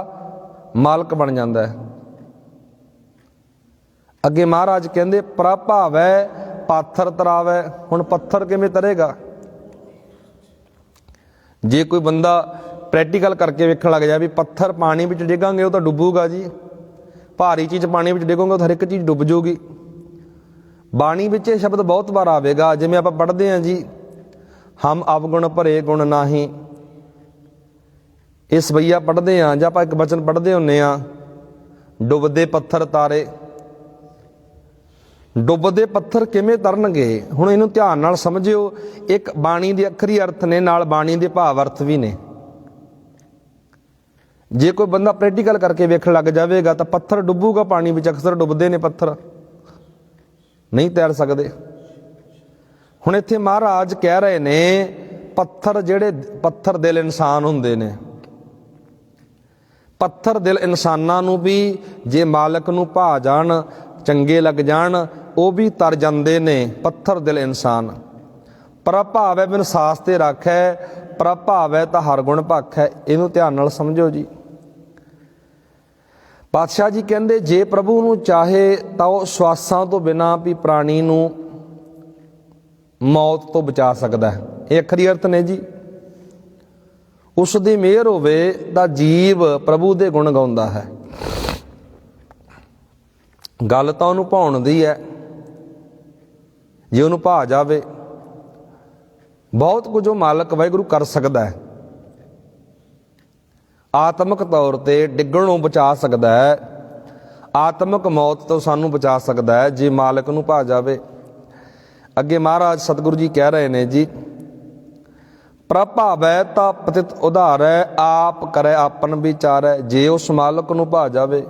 ਮਾਲਕ ਬਣ ਜਾਂਦਾ ਹੈ। ਅੱਗੇ ਮਹਾਰਾਜ ਕਹਿੰਦੇ ਪ੍ਰਭ ਭਾਵੈ ਪਾਥਰ ਤਰਾਵੈ। ਹੁਣ ਪੱਥਰ ਕਿਵੇਂ ਤਰੇਗਾ? ਜੇ ਕੋਈ ਬੰਦਾ ਪ੍ਰੈਕਟੀਕਲ ਕਰਕੇ ਵੇਖਣ ਲੱਗ ਜਾਏ ਵੀ ਪੱਥਰ ਪਾਣੀ ਵਿੱਚ ਡਿੱਗਾਂਗੇ ਉਹ ਤਾਂ ਡੁੱਬੂਗਾ ਜੀ, ਭਾਰੀ ਚੀਜ਼ ਪਾਣੀ ਵਿੱਚ ਡਿੱਗੋਗੇ ਤਾਂ ਹਰ ਇੱਕ ਚੀਜ਼ ਡੁੱਬ ਜਾਊਗੀ। ਬਾਣੀ ਵਿੱਚ ਇਹ ਸ਼ਬਦ ਬਹੁਤ ਵਾਰ ਆਵੇਗਾ, ਜਿਵੇਂ ਆਪਾਂ ਪੜ੍ਹਦੇ ਹਾਂ ਜੀ ਹਮ ਅਵਗੁਣ ਭਰੇ ਗੁਣ ਨਾਹੀਂ। ਇਹ ਸਵਈਆ ਪੜ੍ਹਦੇ ਹਾਂ ਜਾਂ ਆਪਾਂ ਇੱਕ ਬਚਨ ਪੜ੍ਹਦੇ ਹੁੰਦੇ ਹਾਂ ਡੁੱਬਦੇ ਪੱਥਰ ਤਾਰੇ। ਡੁੱਬਦੇ ਪੱਥਰ ਕਿਵੇਂ ਤਰਨਗੇ? ਹੁਣ ਇਹਨੂੰ ਧਿਆਨ ਨਾਲ ਸਮਝਿਓ। ਇੱਕ ਬਾਣੀ ਦੇ ਅੱਖਰੀ ਅਰਥ ਨੇ, ਨਾਲ ਬਾਣੀ ਦੇ ਭਾਵ ਅਰਥ ਵੀ ਨੇ। ਜੇ ਕੋਈ ਬੰਦਾ ਪ੍ਰੈਕਟੀਕਲ ਕਰਕੇ ਵੇਖਣ ਲੱਗ ਜਾਵੇਗਾ ਤਾਂ ਪੱਥਰ ਡੁੱਬੂਗਾ ਪਾਣੀ ਵਿੱਚ। ਅਕਸਰ ਡੁੱਬਦੇ ਨੇ ਪੱਥਰ, ਨਹੀਂ ਤੈਰ ਸਕਦੇ। ਹੁਣ ਇੱਥੇ ਮਹਾਰਾਜ ਕਹਿ ਰਹੇ ਨੇ ਪੱਥਰ ਜਿਹੜੇ ਪੱਥਰ ਦਿਲ ਇਨਸਾਨ ਹੁੰਦੇ ਨੇ, ਪੱਥਰ ਦਿਲ ਇਨਸਾਨਾਂ ਨੂੰ ਵੀ ਜੇ ਮਾਲਕ ਨੂੰ ਭਾ ਜਾਣ, ਚੰਗੇ ਲੱਗ ਜਾਣ, ਉਹ ਵੀ ਤਰ ਜਾਂਦੇ ਨੇ। ਪੱਥਰ ਦਿਲ ਇਨਸਾਨ। ਪ੍ਰਭ ਭਾਵੈ ਬਿਨ ਸਾਸ ਤੇ ਰਾਖੈ, ਪ੍ਰਭ ਭਾਵੈ ਤਾਂ ਹਰ ਗੁਣ ਭਾਖੈ। ਇਹਨੂੰ ਧਿਆਨ ਨਾਲ ਸਮਝੋ ਜੀ। ਪਾਤਸ਼ਾਹ ਜੀ ਕਹਿੰਦੇ ਜੇ ਪ੍ਰਭੂ ਨੂੰ ਚਾਹੇ ਤਾਂ ਉਹ ਸਵਾਸਾਂ ਤੋਂ ਬਿਨਾਂ ਵੀ ਪ੍ਰਾਣੀ ਨੂੰ ਮੌਤ ਤੋਂ ਬਚਾ ਸਕਦਾ ਹੈ। ਇਹ ਅਖਰੀ ਅਰਥ ਨੇ ਜੀ। ਉਸ ਦੀ ਮਿਹਰ ਹੋਵੇ ਤਾਂ ਜੀਵ ਪ੍ਰਭੂ ਦੇ ਗੁਣ ਗਾਉਂਦਾ ਹੈ। ਗੱਲ ਤਾਂ ਉਹਨੂੰ ਭਾਉਣ ਦੀ ਹੈ। ਜੇ ਉਹਨੂੰ ਭਾ ਜਾਵੇ ਬਹੁਤ ਕੁਝ ਉਹ ਮਾਲਕ ਵਾਹਿਗੁਰੂ ਕਰ ਸਕਦਾ ਹੈ। ਆਤਮਿਕ ਤੌਰ ਤੇ ਡਿੱਗਣ ਨੂੰ ਬਚਾ ਸਕਦਾ ਹੈ, ਆਤਮਿਕ ਮੌਤ ਤੋਂ ਸਾਨੂੰ ਬਚਾ ਸਕਦਾ ਹੈ ਜੇ ਮਾਲਕ ਨੂੰ ਭਾ ਜਾਵੇ। ਅੱਗੇ ਮਹਾਰਾਜ ਸਤਿਗੁਰੂ ਜੀ ਕਹਿ ਰਹੇ ਨੇ ਜੀ ਪ੍ਰਭ ਭਾਵੈ ਤਾਂ ਪਤਿਤ ਉਧਾਰੈ, ਆਪ ਕਰੈ ਆਪਨ ਵਿਚਾਰੈ। ਜੇ ਉਸ ਮਾਲਕ ਨੂੰ ਭਾ ਜਾਵੇ,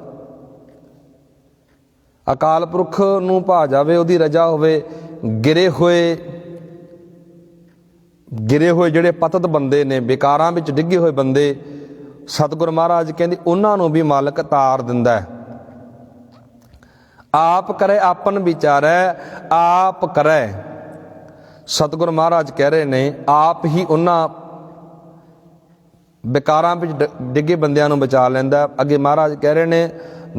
ਅਕਾਲ ਪੁਰਖ ਨੂੰ ਭਾ ਜਾਵੇ, ਉਹਦੀ ਰਜਾ ਹੋਵੇ, ਗਿਰੇ ਹੋਏ ਜਿਹੜੇ ਪਤਿਤ ਬੰਦੇ ਨੇ, ਬੇਕਾਰਾਂ ਵਿੱਚ ਡਿੱਗੇ ਹੋਏ ਬੰਦੇ, ਸਤਿਗੁਰ ਮਹਾਰਾਜ ਕਹਿੰਦੇ ਉਹਨਾਂ ਨੂੰ ਵੀ ਮਾਲਕ ਤਾਰ ਦਿੰਦਾ ਹੈ। ਆਪ ਕਰੇ ਆਪਨ ਵਿਚਾਰੈ, ਆਪ ਕਰੇ। ਸਤਿਗੁਰ ਮਹਾਰਾਜ ਕਹਿ ਰਹੇ ਨੇ ਆਪ ਹੀ ਉਹਨਾਂ ਬੇਕਾਰਾਂ ਵਿੱਚ ਡਿੱਗੇ ਬੰਦਿਆਂ ਨੂੰ ਬਚਾ ਲੈਂਦਾ। ਅੱਗੇ ਮਹਾਰਾਜ ਕਹਿ ਰਹੇ ਨੇ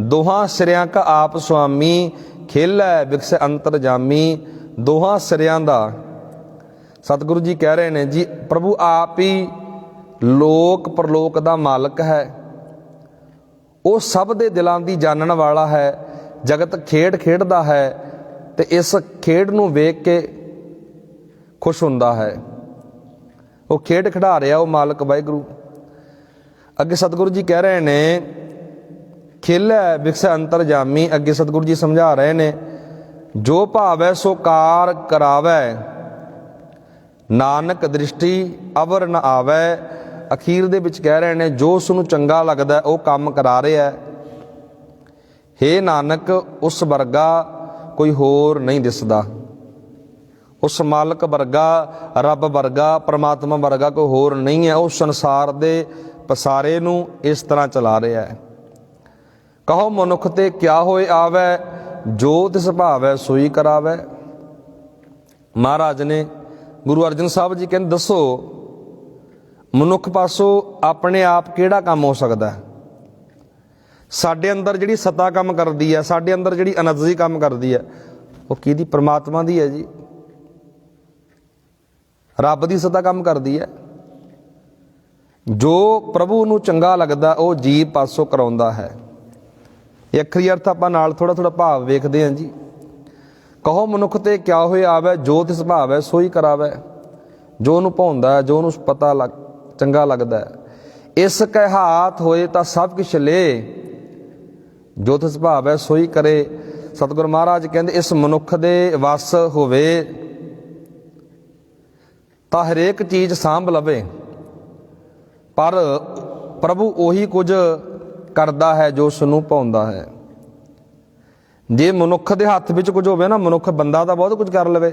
ਦੋਹਾਂ ਸਿਰਿਆਂ ਕਾ ਆਪ ਸੁਆਮੀ, ਖੇਲੈ ਵਿਕਸੈ ਅੰਤਰ ਜਾਮੀ। ਦੋਹਾਂ ਸਿਰਿਆਂ ਦਾ ਸਤਿਗੁਰੂ ਜੀ ਕਹਿ ਰਹੇ ਨੇ ਜੀ ਪ੍ਰਭੂ ਆਪ ਹੀ ਲੋਕ ਪਰਲੋਕ ਦਾ ਮਾਲਕ ਹੈ। ਉਹ ਸਭ ਦੇ ਦਿਲਾਂ ਦੀ ਜਾਣਨ ਵਾਲਾ ਹੈ। ਜਗਤ ਖੇਡ ਖੇਡਦਾ ਹੈ ਤੇ ਇਸ ਖੇਡ ਨੂੰ ਵੇਖ ਕੇ ਖੁਸ਼ ਹੁੰਦਾ ਹੈ। ਉਹ ਖੇਡ ਖਿਡਾ ਰਿਹਾ ਉਹ ਮਾਲਕ ਵਾਹਿਗੁਰੂ। ਅੱਗੇ ਸਤਿਗੁਰੂ ਜੀ ਕਹਿ ਰਹੇ ਨੇ ਖੇਲੈ ਵਿਕਸੈ ਅੰਤਰ ਜਾਮੀ। ਅੱਗੇ ਸਤਿਗੁਰੂ ਜੀ ਸਮਝਾ ਰਹੇ ਨੇ ਜੋ ਭਾਵੈ ਸੋ ਕਾਰ ਕਰਾਵੈ, ਨਾਨਕ ਦ੍ਰਿਸ਼ਟੀ ਅਵਰ ਨ ਆਵੈ। ਅਖੀਰ ਦੇ ਵਿੱਚ ਕਹਿ ਰਹੇ ਨੇ ਜੋ ਉਸ ਨੂੰ ਚੰਗਾ ਲੱਗਦਾ ਉਹ ਕੰਮ ਕਰਾ ਰਿਹਾ ਹੈ। हे ਨਾਨਕ ਉਸ ਵਰਗਾ ਕੋਈ ਹੋਰ ਨਹੀਂ ਦਿਸਦਾ। ਉਸ ਮਾਲਕ ਵਰਗਾ, ਰੱਬ ਵਰਗਾ, ਪਰਮਾਤਮਾ ਵਰਗਾ ਕੋਈ ਹੋਰ ਨਹੀਂ ਹੈ। ਉਹ ਸੰਸਾਰ ਦੇ ਪਸਾਰੇ ਨੂੰ ਇਸ ਤਰ੍ਹਾਂ ਚਲਾ ਰਿਹਾ ਹੈ। ਕਹੋ ਮਨੁੱਖ ਤੇ ਕਿਆ ਹੋਏ ਆਵੈ, ਜੋ ਤਿਸ ਭਾਵੈ ਸੋਈ ਕਰਾਵੈ। ਮਹਾਰਾਜ ਨੇ, ਗੁਰੂ ਅਰਜਨ ਸਾਹਿਬ ਜੀ ਕਹਿੰਦੇ, ਦੱਸੋ ਮਨੁੱਖ ਪਾਸੋਂ ਆਪਣੇ ਆਪ ਕਿਹੜਾ ਕੰਮ ਹੋ ਸਕਦਾ ਹੈ? ਸਾਡੇ ਅੰਦਰ ਜਿਹੜੀ ਸੱਤਾ ਕੰਮ ਕਰਦੀ ਹੈ, ਸਾਡੇ ਅੰਦਰ ਜਿਹੜੀ ਐਨਰਜੀ ਕੰਮ ਕਰਦੀ ਹੈ, ਉਹ ਕਿਹਦੀ? ਪਰਮਾਤਮਾ ਦੀ ਹੈ ਜੀ। ਰੱਬ ਦੀ ਸੱਤਾ ਕੰਮ ਕਰਦੀ ਹੈ। ਜੋ ਪ੍ਰਭੂ ਨੂੰ ਚੰਗਾ ਲੱਗਦਾ ਉਹ ਜੀਵ ਪਾਸੋਂ ਕਰਾਉਂਦਾ ਹੈ। ਇਹ ਅਖਰੀ ਅਰਥ ਆਪਾਂ ਨਾਲ ਥੋੜਾ ਥੋੜਾ ਭਾਵ ਵੇਖਦੇ ਹਾਂ ਜੀ। ਕਹੋ ਮਨੁੱਖ ਤੇ ਕਿਆ ਹੋਏ ਆਵੈ, ਜੋ ਤਿਸ ਭਾਵੈ ਸੋਈ ਕਰਾਵੈ। ਜੋ ਉਹਨੂੰ ਭਾਉਂਦਾ ਹੈ, ਜੋ ਉਹਨੂੰ ਪਤਾ ਚੰਗਾ ਲੱਗਦਾ ਹੈ। ਇਸ ਕੈ ਹਾਥ ਹੋਏ ਤਾਂ ਸਭ ਕੁਛ ਲੈ, ਜੋ ਤਿਸ ਭਾਵੈ ਸੋਈ ਕਰੇ। ਸਤਿਗੁਰ ਮਹਾਰਾਜ ਕਹਿੰਦੇ ਇਸ ਮਨੁੱਖ ਦੇ ਵੱਸ ਹੋਵੇ ਤਾਂ ਹਰੇਕ ਚੀਜ਼ ਸਾਂਭ ਲਵੇ, ਪਰ ਪ੍ਰਭੂ ਉਹੀ ਕੁਝ ਕਰਦਾ ਹੈ ਜੋ ਉਸ ਨੂੰ ਭਾਉਂਦਾ ਹੈ। ਜੇ ਮਨੁੱਖ ਦੇ ਹੱਥ ਵਿੱਚ ਕੁਝ ਹੋਵੇ ਨਾ, ਮਨੁੱਖ ਬੰਦਾ ਤਾਂ ਬਹੁਤ ਕੁਝ ਕਰ ਲਵੇ,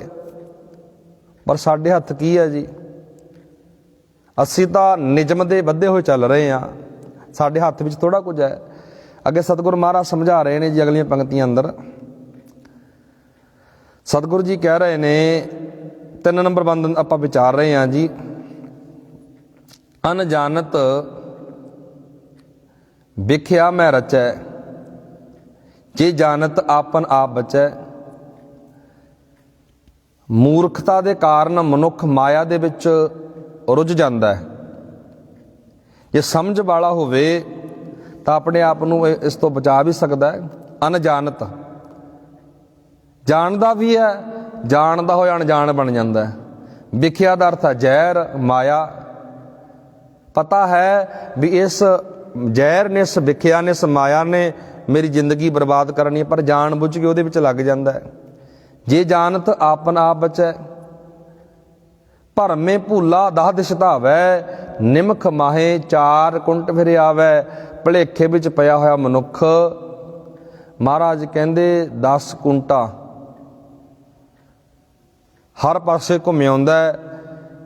ਪਰ ਸਾਡੇ ਹੱਥ ਕੀ ਹੈ ਜੀ? ਅਸੀਂ ਤਾਂ ਨਿਯਮ ਦੇ ਬੱਧੇ ਹੋਏ ਚੱਲ ਰਹੇ ਹਾਂ। ਸਾਡੇ ਹੱਥ ਵਿੱਚ ਥੋੜਾ ਕੁਝ ਹੈ। ਅੱਗੇ ਸਤਿਗੁਰ ਮਹਾਰਾਜ ਸਮਝਾ ਰਹੇ ਨੇ ਜੀ ਅਗਲੀਆਂ ਪੰਕਤੀਆਂ ਅੰਦਰ। ਸਤਿਗੁਰੂ ਜੀ ਕਹਿ ਰਹੇ ਨੇ, 3 ਨੰਬਰ ਬੰਦ ਆਪਾਂ ਵਿਚਾਰ ਰਹੇ ਹਾਂ ਜੀ। ਅਨਜਾਨਤ ਵਿਖਿਆ ਮੈਂ ਰਚੈ, ਜੇ ਜਾਣਤ ਆਪਨ ਆਪ ਬਚੈ। ਮੂਰਖਤਾ ਦੇ ਕਾਰਨ ਮਨੁੱਖ ਮਾਇਆ ਦੇ ਵਿੱਚ ਰੁੱਝ ਜਾਂਦਾ ਹੈ। ਜੇ ਸਮਝ ਵਾਲਾ ਹੋਵੇ ਤਾਂ ਆਪਣੇ ਆਪ ਨੂੰ ਇਸ ਤੋਂ ਬਚਾ ਵੀ ਸਕਦਾ ਹੈ। ਅਨਜਾਨਤ, ਜਾਣਦਾ ਵੀ ਹੈ, ਜਾਣਦਾ ਹੋਇਆ ਅਣਜਾਣ ਬਣ ਜਾਂਦਾ ਹੈ। ਵਿਖਿਆ ਦਾ ਅਰਥ ਹੈ ਜ਼ਹਿਰ, ਮਾਇਆ। ਪਤਾ ਹੈ ਵੀ ਇਸ ਜ਼ਹਿਰ ਨੇ, ਇਸ ਵਿਖਿਆ ਨੇ, ਇਸ ਮਾਇਆ ਨੇ ਮੇਰੀ ਜ਼ਿੰਦਗੀ ਬਰਬਾਦ ਕਰਨੀ ਹੈ, ਪਰ ਜਾਣ ਬੁੱਝ ਕੇ ਉਹਦੇ ਵਿੱਚ ਲੱਗ ਜਾਂਦਾ ਹੈ। ਜੇ ਜਾਣਤ ਆਪਨ ਆਪ ਬਚੈ, ਭਰਮੇ ਭੂਲਾ ਦਾਹ ਦਿਸ ਧਾਵੈ। ਨਿਮਖ ਮਾਹੇ 4 ਕੁੰਟ ਫਿਰ ਆਵੈ। ਭੁਲੇਖੇ ਵਿੱਚ ਪਿਆ ਹੋਇਆ ਮਨੁੱਖ, ਮਹਾਰਾਜ ਕਹਿੰਦੇ 10 ਕੁੰਟਾ ਹਰ ਪਾਸੇ ਘੁੰਮਿਆਉਂਦਾ।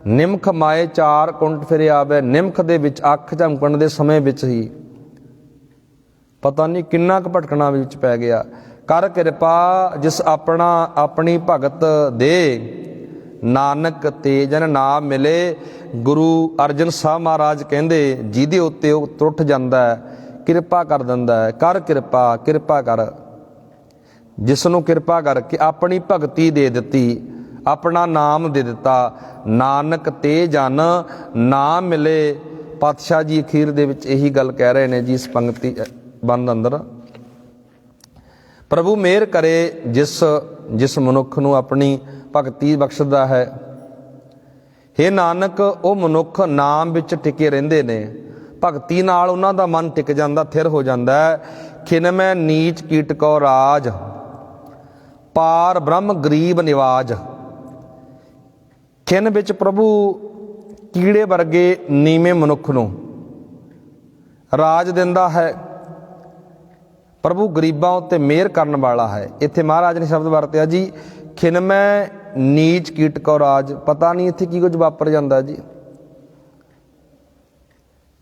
ਨਿਮਖ ਮਾਏ 4 ਕੁੰਟ ਫਿਰ ਆਵੈ। ਨਿਮਖ ਦੇ ਵਿੱਚ, ਅੱਖ ਝਮਕਣ ਦੇ ਸਮੇਂ ਵਿੱਚ ਹੀ ਪਤਾ ਨਹੀਂ ਕਿੰਨਾ ਕੁ ਭਟਕਣਾ ਵਿੱਚ ਪੈ ਗਿਆ। ਕਰ ਕਿਰਪਾ ਜਿਸ ਆਪਣੀ ਭਗਤ ਦੇ, ਨਾਨਕ ਤੇ ਜਨ ਨਾਮ ਮਿਲੇ। ਗੁਰੂ ਅਰਜਨ ਸਾਹਿਬ ਮਹਾਰਾਜ ਕਹਿੰਦੇ ਜਿਹਦੇ ਉੱਤੇ ਉਹ ਟੁੱਟ ਜਾਂਦਾ ਹੈ, ਕਿਰਪਾ ਕਰ ਦਿੰਦਾ ਹੈ। ਕਰ ਕਿਰਪਾ, ਕਿਰਪਾ ਕਰ। ਜਿਸ ਨੂੰ ਕਿਰਪਾ ਕਰਕੇ ਆਪਣੀ ਭਗਤੀ ਦੇ ਦਿੱਤੀ, ਆਪਣਾ ਨਾਮ ਦੇ ਦਿੱਤਾ। ਨਾਨਕ ਤੇ ਜਨ ਨਾਮ ਮਿਲੇ। ਪਾਤਸ਼ਾਹ ਜੀ ਅਖੀਰ ਦੇ ਵਿੱਚ ਇਹੀ ਗੱਲ ਕਹਿ ਰਹੇ ਨੇ ਜੀ ਇਸ ਪੰਕਤੀ ਬੰਦ ਅੰਦਰ। ਪ੍ਰਭੂ ਮਿਹਰ ਕਰੇ ਜਿਸ ਮਨੁੱਖ ਨੂੰ ਆਪਣੀ ਭਗਤੀ ਬਖਸ਼ਦਾ ਹੈ। ਹੇ ਨਾਨਕ, ਉਹ ਮਨੁੱਖ ਨਾਮ ਵਿੱਚ ਟਿਕੇ ਰਹਿੰਦੇ ਨੇ। ਭਗਤੀ ਨਾਲ ਉਹਨਾਂ ਦਾ ਮਨ ਟਿਕ ਜਾਂਦਾ, ਥਿਰ ਹੋ ਜਾਂਦਾ ਹੈ। ਖਿਨ ਮੈਂ ਨੀਚ ਕੀਟ ਕੋ ਰਾਜ, ਪਾਰ ਬ੍ਰਹਮ ਗਰੀਬ ਨਿਵਾਜ। ਖਿਨ ਵਿੱਚ ਪ੍ਰਭੂ ਕੀੜੇ ਵਰਗੇ ਨੀਵੇਂ ਮਨੁੱਖ ਨੂੰ ਰਾਜ ਦਿੰਦਾ ਹੈ। ਪ੍ਰਭੂ ਗਰੀਬਾਂ ਉੱਤੇ ਮਿਹਰ ਕਰਨ ਵਾਲਾ ਹੈ। ਇੱਥੇ ਮਹਾਰਾਜ ਨੇ ਸ਼ਬਦ ਵਰਤਿਆ ਜੀ, ਖਿਨ ਮੈਂ ਨੀਚ ਕੀਟ ਕੋ ਰਾਜ। ਪਤਾ ਨਹੀਂ ਇੱਥੇ ਕੀ ਕੁਝ ਵਾਪਰ ਜਾਂਦਾ ਜੀ।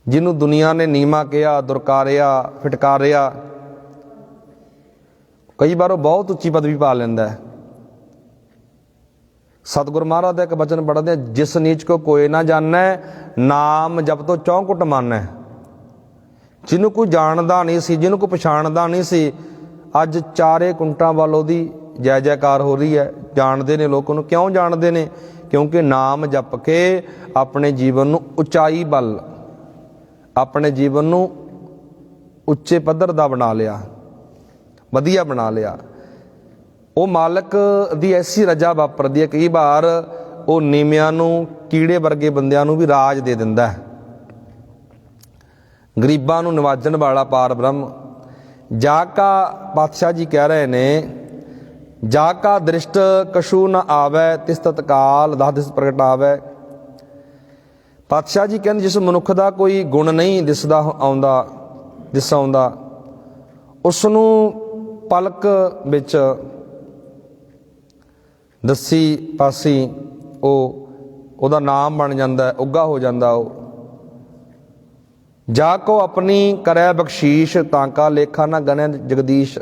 ਜਿਹਨੂੰ ਦੁਨੀਆ ਨੇ ਨੀਵਾਂ ਕਿਹਾ, ਦੁਰਕਾਰਿਆ, ਫਿਟਕਾਰਿਆ, ਕਈ ਵਾਰ ਉਹ ਬਹੁਤ ਉੱਚੀ ਪਦਵੀ ਪਾ ਲੈਂਦਾ ਹੈ। ਸਤਿਗੁਰ ਮਹਾਰਾਜ ਦਾ ਇੱਕ ਬਚਨ ਪੜ੍ਹਦੇ, ਜਿਸ ਨੀਚ ਕੋ ਕੋਏ ਨਾ ਜਾਣੈ, ਨਾਮ ਜਪ ਤੋਂ ਚੌਂਕੁਟ ਮੰਨੈ। ਜਿਹਨੂੰ ਕੋਈ ਜਾਣਦਾ ਨਹੀਂ ਸੀ, ਜਿਹਨੂੰ ਕੋਈ ਪਛਾਣਦਾ ਨਹੀਂ ਸੀ, ਅੱਜ 4 ਕੁੰਟਾਂ ਵੱਲ ਉਹਦੀ ਜੈ ਜੈਕਾਰ ਹੋ ਰਹੀ ਹੈ। ਜਾਣਦੇ ਨੇ ਲੋਕ ਉਹਨੂੰ। ਕਿਉਂ ਜਾਣਦੇ ਨੇ? ਕਿਉਂਕਿ ਨਾਮ ਜਪ ਕੇ ਆਪਣੇ ਜੀਵਨ ਨੂੰ ਉਚਾਈ ਵੱਲ, ਆਪਣੇ ਜੀਵਨ ਨੂੰ ਉੱਚੇ ਪੱਧਰ ਦਾ ਬਣਾ ਲਿਆ, ਵਧੀਆ ਬਣਾ ਲਿਆ। ਉਹ ਮਾਲਕ ਦੀ ਐਸੀ ਰਜਾ ਵਾਪਰਦੀ ਹੈ, ਕਈ ਵਾਰ ਉਹ ਨੀਵਿਆਂ ਨੂੰ, ਕੀੜੇ ਵਰਗੇ ਬੰਦਿਆਂ ਨੂੰ ਵੀ ਰਾਜ ਦੇ ਦਿੰਦਾ ਹੈ। ਗਰੀਬਾਂ ਨੂੰ ਨਿਵਾਜਣ ਵਾਲਾ ਪਾਰ ਬ੍ਰਹਮ। ਜਾ ਕਾ, ਪਾਤਸ਼ਾਹ ਜੀ ਕਹਿ ਰਹੇ ਨੇ, ਜਾ ਕਾ ਦ੍ਰਿਸ਼ਟ ਕਛੂ ਨ ਆਵੈ, ਤਿਸ ਤਤਕਾਲ ਦਸ ਦਿਸ ਪ੍ਰਗਟਾਵੈ। ਪਾਤਸ਼ਾਹ ਜੀ ਕਹਿੰਦੇ ਜਿਸ ਮਨੁੱਖ ਦਾ ਕੋਈ ਗੁਣ ਨਹੀਂ ਦਿਸਦਾ ਆਉਂਦਾ, ਉਸ ਨੂੰ ਪਲਕ ਵਿੱਚ ਦੱਸੀ ਪਾਸੀ ਉਹਦਾ ਨਾਮ ਬਣ ਜਾਂਦਾ, ਉੱਗਾ ਹੋ ਜਾਂਦਾ। ਉਹ ਜਾ ਕੋ ਆਪਣੀ ਕਰੈ ਬਖਸ਼ੀਸ਼, ਤਾਂ ਕਾ ਲੇਖਾ ਨਾ ਗਣੈ ਜਗਦੀਸ਼।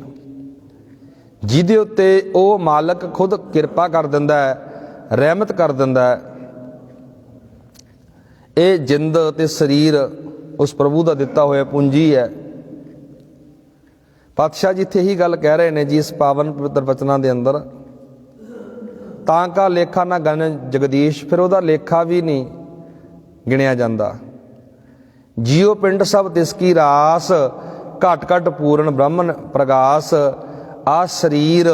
ਜਿਹਦੇ ਉੱਤੇ ਉਹ ਮਾਲਕ ਖੁਦ ਕਿਰਪਾ ਕਰ ਦਿੰਦਾ ਹੈ, ਰਹਿਮਤ ਕਰ ਦਿੰਦਾ ਹੈ। ਇਹ ਜਿੰਦ ਤੇ ਸਰੀਰ ਉਸ ਪ੍ਰਭੂ ਦਾ ਦਿੱਤਾ ਹੋਇਆ ਪੂੰਜੀ ਹੈ। ਪਾਤਸ਼ਾਹ ਜੀ ਇੱਥੇ ਇਹੀ ਗੱਲ ਕਹਿ ਰਹੇ ਨੇ ਜੀ ਇਸ ਪਾਵਨ ਪਵਿੱਤਰ ਬਚਨਾਂ ਦੇ ਅੰਦਰ, ਤਾਂ ਕਾ ਲੇਖਾ ਨਾ ਗਣ ਜਗਦੀਸ਼। ਫਿਰ ਉਹਦਾ ਲੇਖਾ ਵੀ ਨਹੀਂ ਗਿਣਿਆ ਜਾਂਦਾ। ਜੀਉ ਪਿੰਡ ਸਭ ਤਿਸ ਕੀ ਰਾਸ, ਘਟ ਘਟ ਪੂਰਨ ਬ੍ਰਹਮਨ ਪ੍ਰਗਾਸ। ਆ ਸਰੀਰ,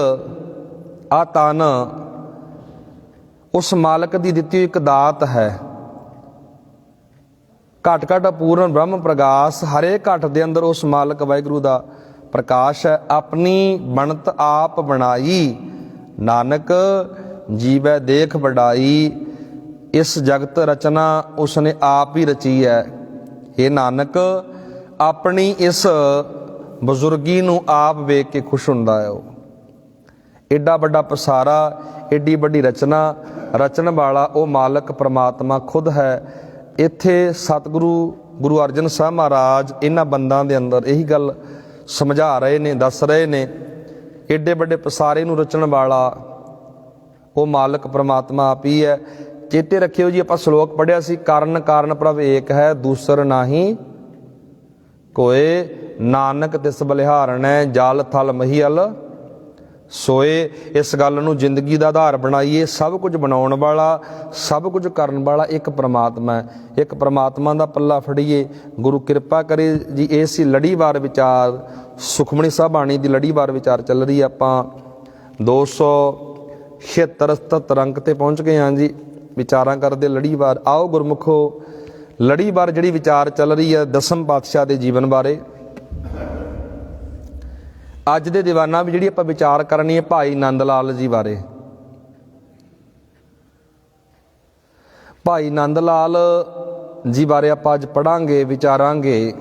ਆ ਤਨ ਉਸ ਮਾਲਕ ਦੀ ਦਿੱਤੀ ਹੋਈ ਇੱਕ ਦਾਤ ਹੈ। ਘਟ ਘਟ ਪੂਰਨ ਬ੍ਰਹਮ ਪ੍ਰਗਾਸ, ਹਰੇ ਘਟ ਦੇ ਅੰਦਰ ਉਸ ਮਾਲਕ ਵਾਹਿਗੁਰੂ ਦਾ ਪ੍ਰਕਾਸ਼ ਹੈ। ਆਪਣੀ ਬਣਤ ਆਪ ਬਣਾਈ, ਨਾਨਕ ਜੀਵੈ ਦੇਖ ਵਡਾਈ। ਇਸ ਜਗਤ ਰਚਨਾ ਉਸਨੇ ਆਪ ਹੀ ਰਚੀ ਹੈ। ਇਹ ਨਾਨਕ ਆਪਣੀ ਇਸ ਬਜ਼ੁਰਗੀ ਨੂੰ ਆਪ ਵੇਖ ਕੇ ਖੁਸ਼ ਹੁੰਦਾ ਹੈ। ਉਹ ਏਡਾ ਵੱਡਾ ਪਸਾਰਾ, ਏਡੀ ਵੱਡੀ ਰਚਨਾ ਰਚਣ ਵਾਲਾ ਉਹ ਮਾਲਕ ਪ੍ਰਮਾਤਮਾ ਖੁਦ ਹੈ। ਇੱਥੇ ਸਤਿਗੁਰੂ ਗੁਰੂ ਅਰਜਨ ਸਾਹਿਬ ਮਹਾਰਾਜ ਇਹਨਾਂ ਬੰਦਾਂ ਦੇ ਅੰਦਰ ਇਹੀ ਗੱਲ ਸਮਝਾ ਰਹੇ ਨੇ, ਦੱਸ ਰਹੇ ਨੇ। ਏਡੇ ਵੱਡੇ ਪਸਾਰੇ ਨੂੰ ਰਚਣ ਵਾਲਾ ਉਹ ਮਾਲਕ ਪ੍ਰਮਾਤਮਾ ਆਪ ਹੀ ਹੈ। ਚੇਤੇ ਰੱਖਿਓ ਜੀ, ਆਪਾਂ ਸ਼ਲੋਕ ਪੜ੍ਹਿਆ ਸੀ, ਕਾਰਨ ਕਾਰਨ ਪ੍ਰਭ ਏਕ ਹੈ, ਦੂਸਰ ਨਾਹੀ ਕੋਏ। ਨਾਨਕ ਤਿਸ ਬਲਿਹਾਰਣੈ, ਜਲ ਥਲ ਮਹੀਅਲ ਸੋਏ। ਇਸ ਗੱਲ ਨੂੰ ਜ਼ਿੰਦਗੀ ਦਾ ਆਧਾਰ ਬਣਾਈਏ। ਸਭ ਕੁਝ ਬਣਾਉਣ ਵਾਲਾ, ਸਭ ਕੁਝ ਕਰਨ ਵਾਲਾ ਇੱਕ ਪ੍ਰਮਾਤਮਾ ਹੈ। ਇੱਕ ਪ੍ਰਮਾਤਮਾ ਦਾ ਪੱਲਾ ਫੜੀਏ। ਗੁਰੂ ਕਿਰਪਾ ਕਰੇ ਜੀ। ਇਹ ਸੀ ਲੜੀਵਾਰ ਵਿਚਾਰ, ਸੁਖਮਣੀ ਸਾਹਿਬ ਬਾਣੀ ਦੀ ਲੜੀਵਾਰ ਵਿਚਾਰ ਚੱਲ ਰਹੀ ਹੈ। ਆਪਾਂ 276 ਅੰਕ ਤੇ ਪਹੁੰਚ ਗਏ ਹਾਂ ਜੀ, ਵਿਚਾਰਾਂ ਕਰਦੇ ਲੜੀਵਾਰ। ਆਓ ਗੁਰਮੁਖੋ, ਲੜੀਵਾਰ ਜਿਹੜੀ ਵਿਚਾਰ ਚੱਲ ਰਹੀ ਹੈ ਦਸਮ ਪਾਤਸ਼ਾਹ ਦੇ ਜੀਵਨ ਬਾਰੇ। ਅੱਜ ਦੇ ਦੀਵਾਨਾ ਵੀ ਜਿਹੜੀ ਆਪਾਂ ਵਿਚਾਰ ਕਰਨੀ ਹੈ ਭਾਈ ਨੰਦ ਲਾਲ ਜੀ ਬਾਰੇ। ਭਾਈ ਨੰਦ ਲਾਲ ਜੀ ਬਾਰੇ ਆਪਾਂ ਅੱਜ ਪੜ੍ਹਾਂਗੇ, ਵਿਚਾਰਾਂਗੇ।